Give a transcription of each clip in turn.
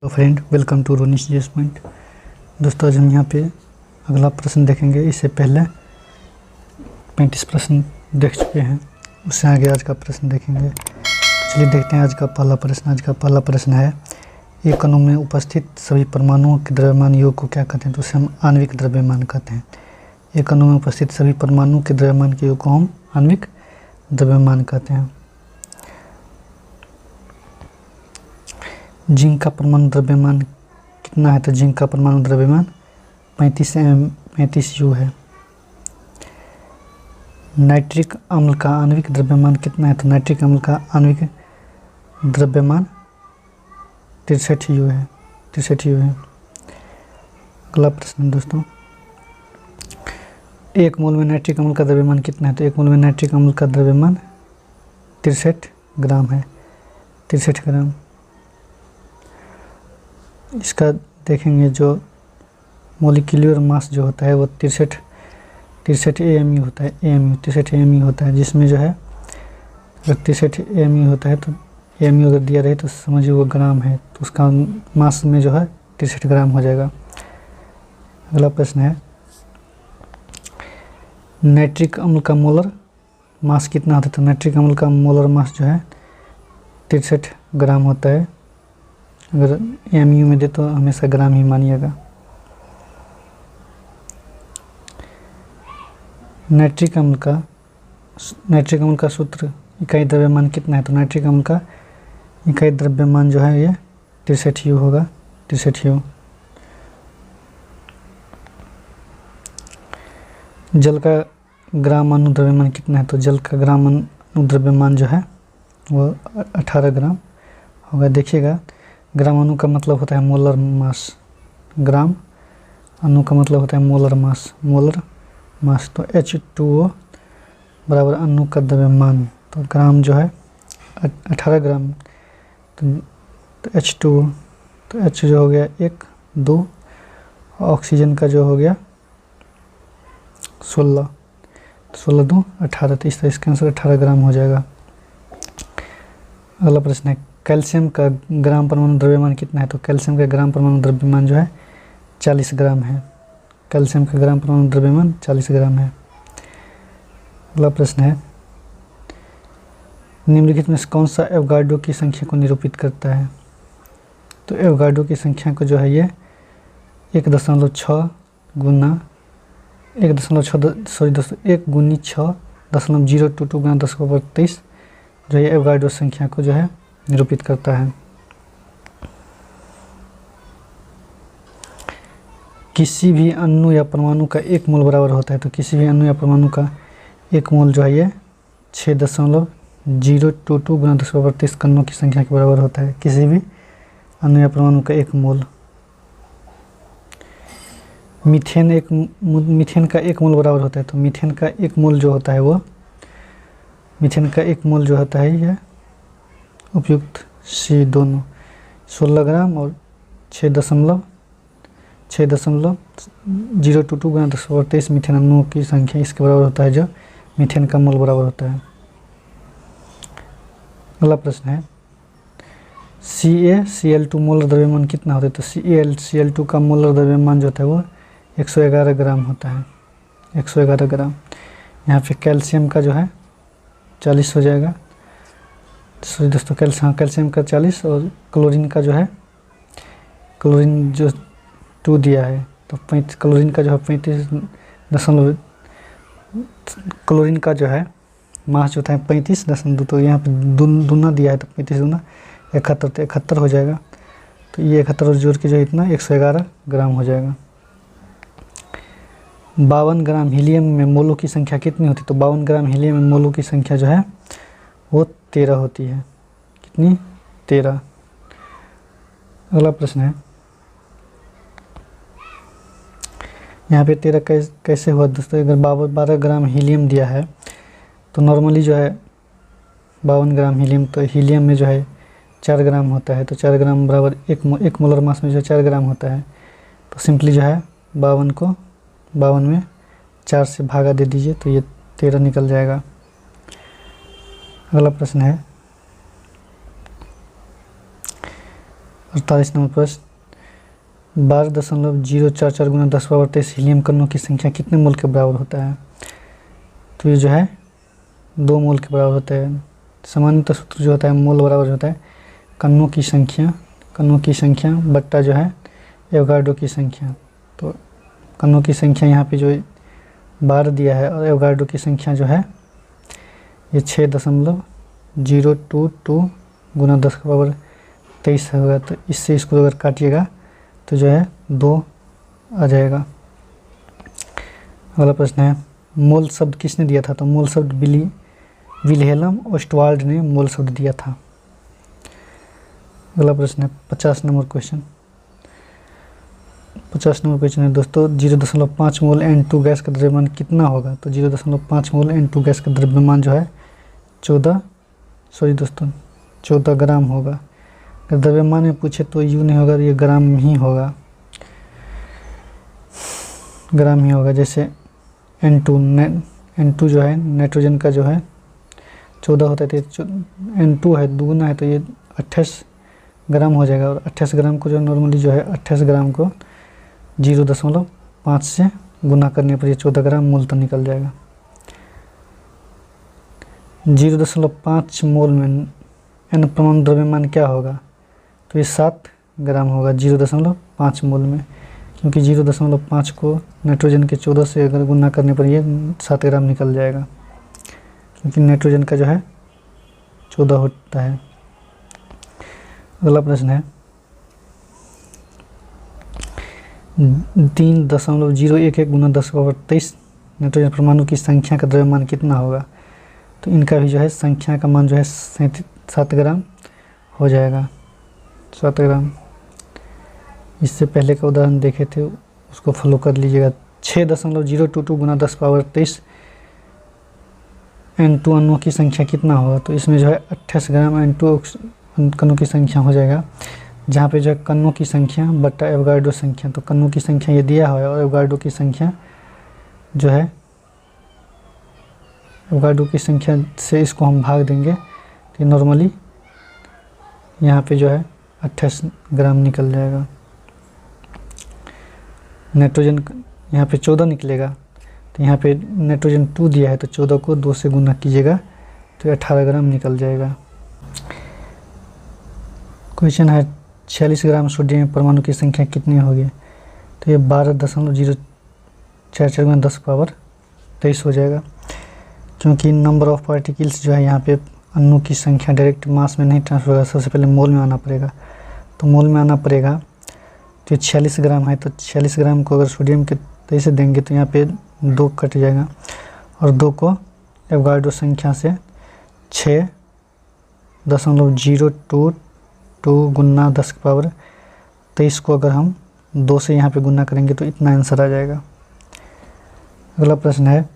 तो friend, welcome to Ronish GS point. दोस्तों, आज हम यहाँ पे अगला प्रश्न देखेंगे। इससे पहले 35 प्रश्न देख चुके हैं, उससे आगे आज का प्रश्न देखेंगे। चलिए देखते हैं आज का पहला प्रश्न। आज का पहला प्रश्न है, एक अणु में उपस्थित सभी परमाणुओं के द्रव्यमान योग को क्या कहते हैं? तो उसे हम आणविक द्रव्यमान कहते हैं। एक अणु में उपस्थित सभी परमाणुओं के द्रव्यमान के योग को हम आणविक द्रव्यमान कहते हैं। जिंक का परमाणु द्रव्यमान कितना है? तो जिंक का परमाणु द्रव्यमान 35 यू है। नाइट्रिक अम्ल का आणविक द्रव्यमान कितना है? तो नाइट्रिक अम्ल का आणविक द्रव्यमान 63 यू है। 63 यू है। अगला प्रश्न दोस्तों, एक मोल में नाइट्रिक अम्ल का द्रव्यमान कितना है? तो एक मोल में नाइट्रिक अम्ल का द्रव्यमान 63 ग्राम है। 63 ग्राम। इसका देखेंगे, जो मोलिकुलर मास जो होता है वो 63 AMU होता है। 63 AMU होता है, जिसमें जो है अगर 63 AMU होता है तो AMU अगर दिया रहे तो समझिए वो ग्राम है, तो उसका मास में जो है 63 ग्राम हो जाएगा। अगला प्रश्न है, नाइट्रिक अम्ल का मोलर मास कितना होता है? तो नाइट्रिक अम्ल का मोलर मास जो है 63 ग्राम होता है। अगर AMU में दे तो हमेशा ग्राम ही मानिएगा। नाइट्रिक अम्ल का सूत्र इकाई द्रव्यमान कितना है? तो नाइट्रिक अम्ल का इकाई द्रव्यमान जो है ये 63 यू होगा। 63 यू। जल का ग्राम अणु द्रव्यमान कितना है? तो जल का ग्राम अणु द्रव्यमान जो है वो 18 ग्राम होगा। देखिएगा, ग्राम अणु का मतलब होता है मोलर मास। ग्राम अणु का मतलब होता है मोलर मास। तो H2O बराबर अणु का द्रव्यमान। तो ग्राम जो है 18 ग्राम। तो H2O, तो H जो हो गया 1 2, ऑक्सीजन का जो हो गया 16। 16 2 18, तो इस तरह इसका आंसर 18 ग्राम हो जाएगा। अगला प्रश्न है, कैल्शियम का ग्राम परमाणु द्रव्यमान कितना है? तो कैल्शियम का ग्राम परमाणु द्रव्यमान जो है 40 ग्राम है। कैल्शियम का ग्राम परमाणु द्रव्यमान 40 ग्राम है। अगला प्रश्न है, निम्नलिखित में से कौन सा एवोगाड्रो की संख्या को निरूपित करता है? तो एवोगाड्रो की संख्या को जो है ये 1.6 गुना 1.6.022 गुना 10⁻23 जो ये एवोगाड्रो संख्या को जो है निरूपित करता है। किसी भी अणु या परमाणु का एक मोल बराबर होता है। तो किसी भी अणु या परमाणु का एक मोल जो है ये 6.022 गुना 10⁻23 कणों की संख्या के बराबर होता है। किसी भी अणु या परमाणु का एक मोल। मीथेन का एक मोल बराबर होता है। तो मीथेन का एक मोल जो होता है वो यह उपयुक्त C दोनों 16 ग्राम और 6.022 गुना 10⁻23 मीथेन अणुओं की संख्या इसके बराबर होता है, जो मीथेन का मोल बराबर होता है। अगला प्रश्न है, CaCl2 मोलर द्रव्यमान कितना होता है? तो CaCl2 का मोलर द्रव्यमान जो होता है वो 111 ग्राम होता है। 111 ग्राम। यहाँ पे कैल्शियम का जो है 40 हो जाएगा। सॉरी दोस्तों, कैल्शियम का 40 और क्लोरीन का जो है, क्लोरीन जो 2 दिया है तो क्लोरीन का जो है 35 क्लोरीन का जो है मास जो है 35.2। तो यहाँ पे दूना दिया है तो 35 दूना 71, तो 71 हो जाएगा। तो ये 71 जोड़ के जो है इतना 111 ग्राम हो जाएगा। 52 ग्राम हीलियम में मोलों की संख्या कितनी होती है? तो 52 ग्राम हीलियम में मोलों की संख्या जो है वो 13 होती है। कितनी? 13। अगला प्रश्न है, यहाँ पे 13 कैसे हुआ दोस्तों? अगर 12 ग्राम हीलियम दिया है तो नॉर्मली जो है 52 ग्राम हीलियम, तो हीलियम में जो है 4 ग्राम होता है। तो 4 ग्राम बराबर एक मोलर मास में जो 4 ग्राम होता है। तो सिंपली जो है 52 में 4 से भागा दे दीजिए तो ये 13 निकल जाएगा। अगला प्रश्न है, 48 नंबर प्रश्न 12.044 गुना 10⁻23 हीलियम कणों की संख्या कितने मोल के बराबर होता है? तो ये जो है 2 मोल के बराबर होता है। सामान्यतः सूत्र जो होता है मोल बराबर होता है कणों की संख्या बट्टा जो है एवोगाड्रो की संख्या। तो कणों की संख्या यहाँ पे जो 12 दिया है और एवोगाड्रो की संख्या जो है ये 6.022 गुना 10⁻23 होगा। तो इससे इसको अगर काटिएगा तो जो है 2 आ जाएगा। अगला प्रश्न है मोल शब्द किसने दिया था? तो मोल शब्द विल्हेल्म ओस्टवाल्ड ने मोल शब्द दिया था। अगला प्रश्न है 50 नंबर क्वेश्चन। 50 नंबर क्वेश्चन है दोस्तों 0.5 मोल N2 गैस का द्रव्यमान कितना होगा? तो 0.5 मोल N2 गैस का द्रव्यमान जो है 14 ग्राम होगा। अगर द्रव्यमान में पूछे तो यू नहीं होगा, ये ग्राम ही होगा, जैसे N2 जो है नाइट्रोजन का जो है 14 होता है, तो N2 है दुगुना है तो ये 28 ग्राम हो जाएगा। और 28 ग्राम को जो नॉर्मली जो है 28 ग्राम को 0.5 से गुना करने पर ये 14 ग्राम मोल तो निकल जाएगा। 0.5 मोल में N परमाणु द्रव्यमान क्या होगा? तो ये 7 ग्राम होगा 0.5 मोल में, क्योंकि 0.5 को नाइट्रोजन के 14 से अगर गुना करने पर ये 7 ग्राम निकल जाएगा, क्योंकि नाइट्रोजन का जो है 14 होता है। अगला प्रश्न है 3.011 गुना 10⁻23 नाइट्रोजन परमाणु की संख्या का द्रव्यमान कितना होगा? तो इनका भी जो है संख्या का मान जो है 7 ग्राम हो जाएगा, 7 ग्राम। इससे पहले का उदाहरण देखे थे उसको फॉलो कर लीजिएगा। 6.022 गुना 10⁻23 N2 अणुओं की संख्या कितना होगा? तो इसमें जो है 28 ग्राम N2 कणों की संख्या हो जाएगा, जहाँ पे जो है कणों की संख्या बट्टा एवोगाड्रो संख्या। तो कणों की संख्या ये दिया हुआ है और एवोगाड्रो की संख्या जो है एवोगाड्रो की संख्या से इसको हम भाग देंगे तो नॉर्मली यहाँ पे जो है 28 ग्राम निकल जाएगा। नाइट्रोजन यहाँ पे 14 निकलेगा, तो यहाँ पे नाइट्रोजन 2 दिया है तो 14 को 2 से गुना कीजिएगा तो 18 ग्राम निकल जाएगा। क्वेश्चन है 46 ग्राम सोडियम परमाणु की संख्या कितनी होगी? तो ये 12.044 में 10⁻23 हो जाएगा, क्योंकि नंबर ऑफ पार्टिकल्स जो है यहाँ पे अणु की संख्या डायरेक्ट मास में नहीं ट्रांसफर होगा, सबसे पहले मोल में आना पड़ेगा। तो मोल में आना पड़ेगा तो 46 ग्राम है, तो 46 ग्राम को अगर सोडियम के तरीके से देंगे तो यहाँ पे 2 कट जाएगा और 2 को एवोगाड्रो संख्या से 6.022 गुना 10⁻23 को अगर हम 2 से यहाँ पे गुना करेंगे तो इतना आंसर आ जाएगा। अगला प्रश्न है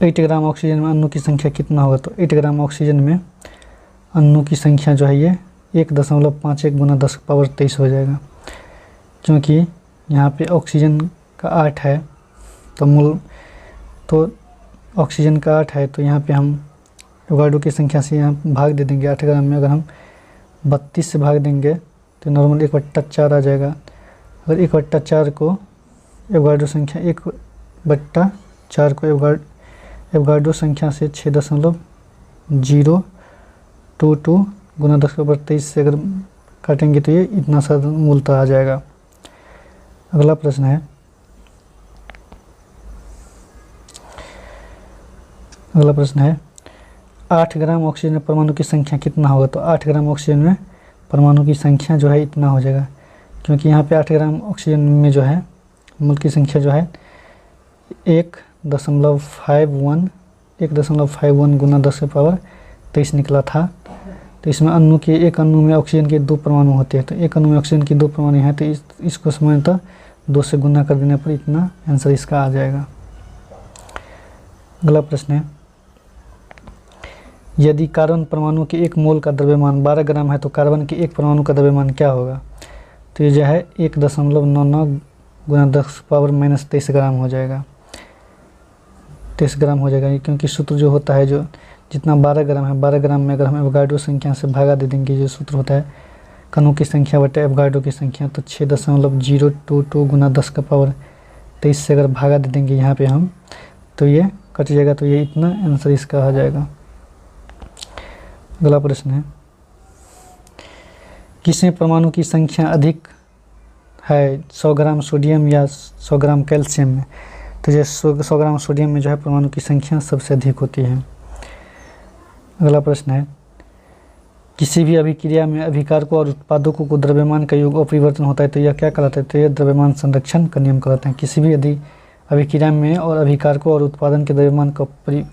8 ग्राम ऑक्सीजन में अणु की संख्या कितना होगा? तो 8 ग्राम ऑक्सीजन में अणु की संख्या जो है ये 1.51 गुना 10⁻23 हो जाएगा, क्योंकि यहाँ पे ऑक्सीजन का 8 है तो ऑक्सीजन का 8 है तो यहाँ पे हम एवोगाड्रो की संख्या से यहाँ भाग दे देंगे। 8 ग्राम में अगर हम 32 से भाग देंगे तो नॉर्मल 1/4 आ जाएगा। अगर 1/4 को एवोगाड्रो संख्या 1/4 को एवोगाड्रो संख्या से 6.022 गुना 10⁻23 से अगर काटेंगे तो ये इतना सा मूलतः आ जाएगा। अगला प्रश्न है 8 ग्राम ऑक्सीजन में परमाणु की संख्या कितना होगा? तो 8 ग्राम ऑक्सीजन में परमाणु की संख्या जो है इतना हो जाएगा, क्योंकि यहाँ पे 8 ग्राम ऑक्सीजन में जो है मोल की संख्या जो है 1.51 गुना 10⁻23 निकला था। तो इसमें एक अणु में ऑक्सीजन के 2 परमाणु होते हैं, तो एक अणु में ऑक्सीजन के 2 परमाणु हैं तो इसको सामान्यतः 2 से गुना कर देने पर इतना आंसर इसका आ जाएगा। अगला प्रश्न है यदि कार्बन परमाणु के 1 मोल का द्रव्यमान 12 ग्राम है तो कार्बन के 1 परमाणु का द्रव्यमान क्या होगा? तो ये जो है 1.99 गुना 10⁻−23 ग्राम हो जाएगा, 23 ग्राम हो जाएगा, क्योंकि सूत्र जो होता है जो जितना 12 ग्राम है, 12 ग्राम में अगर हम एवोगाड्रो संख्या से भागा दे देंगे, जो सूत्र होता है कणों की संख्या बटे एवोगाड्रो की संख्या, तो 6.022 गुना 10⁻23 से अगर भागा दे देंगे यहाँ पे हम, तो ये कट जाएगा, तो ये इतना आंसर इसका आ जाएगा। अगला प्रश्न है, किसमें परमाणु की संख्या अधिक है, 100 ग्राम सोडियम या 100 ग्राम कैल्शियम में? तो जैसे 100 ग्राम सोडियम में जो है परमाणु की संख्या सबसे अधिक होती है। अगला प्रश्न है, किसी भी अभिक्रिया में अभिकारकों और उत्पादकों को द्रव्यमान का योग अपरिवर्तन होता है, तो यह क्या कहलाता है? तो यह द्रव्यमान संरक्षण का नियम कहलाता है। किसी भी यदि अभिक्रिया में और अभिकारकों और उत्पादन के द्रव्यमान का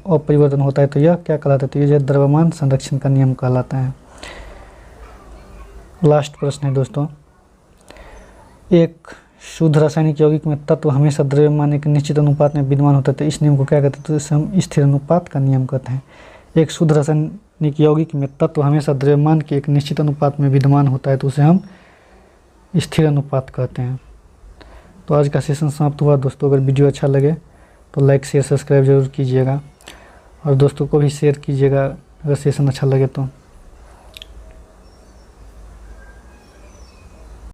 अपरिवर्तन होता है, तो यह क्या कहलाता है? तो यह द्रव्यमान संरक्षण का नियम कहलाता है। लास्ट प्रश्न है दोस्तों, एक शुद्ध रासायनिक यौगिक में तत्व हमेशा द्रव्यमान एक निश्चित अनुपात में विद्यमान होता है, तो इस नियम को क्या कहते हैं? तो इसे हम स्थिर अनुपात का नियम कहते हैं। एक शुद्ध रासायनिक यौगिक में तत्व हमेशा द्रव्यमान के एक निश्चित अनुपात में विद्यमान होता है, तो उसे हम स्थिर अनुपात कहते हैं। तो आज का सेशन समाप्त हुआ दोस्तों। अगर वीडियो अच्छा लगे तो लाइक शेयर सब्सक्राइब जरूर कीजिएगा, और दोस्तों को भी शेयर कीजिएगा अगर सेशन अच्छा लगे तो।